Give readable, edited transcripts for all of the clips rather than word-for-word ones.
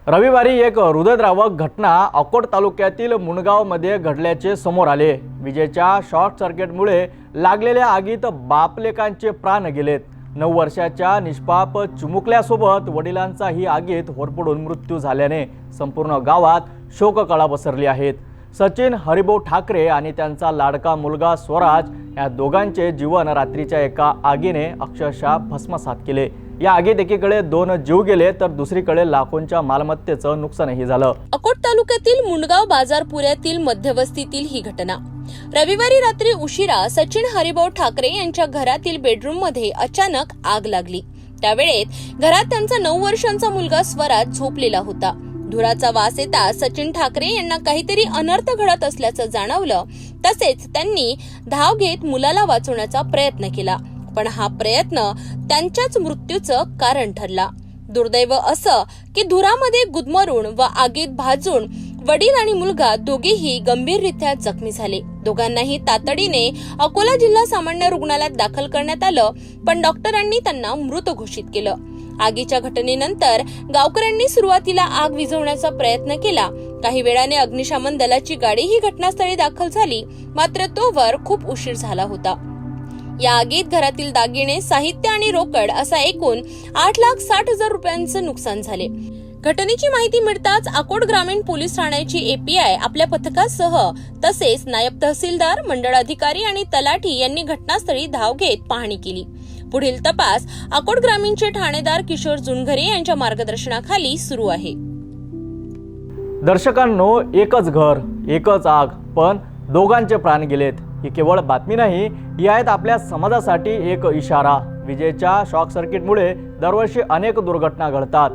रविवारी एक हृदयद्रावक घटना अकोट तालुक्यातील मुणगावमध्ये घडल्याचे समोर आले। विजेच्या शॉर्ट सर्किटमुळे लागलेल्या आगीत बापलेकांचे प्राण गेलेत। 9 वर्षाच्या निष्पाप चिमुकल्यासोबत वडिलांचाही आगीत होरपळून मृत्यू झाल्याने संपूर्ण गावात शोककळा पसरली आहेत। सचिन हरिभाऊ ठाकरे आणि त्यांचा लाडका मुलगा स्वराज या दोघांचे जीवन रात्रीच्या एका आगीने अक्षरशः भस्मसात केले। या आगीत एकीकडे 2 जीव गेले तर दुसरीकडे लाखोंच्या मालमत्तेचं नुकसानही झालं। अकोट तालुक्यातील मुणगाव बाजारपुऱ्यातील मध्यवस्तीतील ही घटना रविवारी रात्री उशिरा सचिन हरिभाऊ ठाकरे यांच्या घरातील बेडरूम मध्ये अचानक आग लागली। त्यावेळेत घरात त्यांचा 9 वर्षांचा मुलगा स्वराज झोपलेला होता। धुराचा वास येता सचिन ठाकरे यांना काहीतरी अनर्थ घडत असल्याचं जाणवलं। तसेच त्यांनी धाव घेत मुलाला वाचवण्याचा प्रयत्न केला, पण हा प्रयत्न त्यांच्याच मृत्यूचं कारण ठरला। दुर्दैव असं की धुरामध्ये गुदमरून व आगीत भाजून वडील आणि मुलगा दोघेही गंभीररित्या जखमी झाले। दोघांनाही तातडीने अकोला जिल्हा सामान्य रुग्णालयात दाखल करण्यात आलं, पण डॉक्टरांनी त्यांना मृत घोषित केलं। आगीच्या घटनेनंतर गावकऱ्यांनी सुरुवातीला आग विझवण्याचा प्रयत्न केला। काही वेळाने अग्निशमन दलाची गाडी ही घटनास्थळी दाखल झाली, मात्र तोवर खूप उशीर झाला होता। या आगीत घरातील दागिने, साहित्य आणि रोकड असा एकूण 8,60,000 रुपयांचं नुकसान झाले। घटनेची माहिती मिळताच अकोट ग्रामीण पोलीस ठाण्याची एपीआय आपल्या पथकासह तसेच नायब तहसीलदार, मंडळ अधिकारी आणि तलाठी यांनी घटनास्थळी धाव घेत पाहणी केली। पुढील तपास अकोट ग्रामीणचे ठाणेदार किशोर जुनघरे यांच्या मार्गदर्शनाखाली सुरू आहे। दर्शकांनो, एकच घर, एकच आग, पण दोघांचे प्राण गेलेत। ही केवळ बातमी नाही, ही आहेत आपल्या समाजासाठी एक इशारा। विजेच्या शॉक सर्किटमुळे दरवर्षी अनेक दुर्घटना घडतात।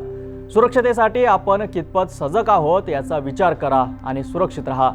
सुरक्षतेसाठी आपण कितपत सजग आहोत याचा विचार करा आणि सुरक्षित राहा।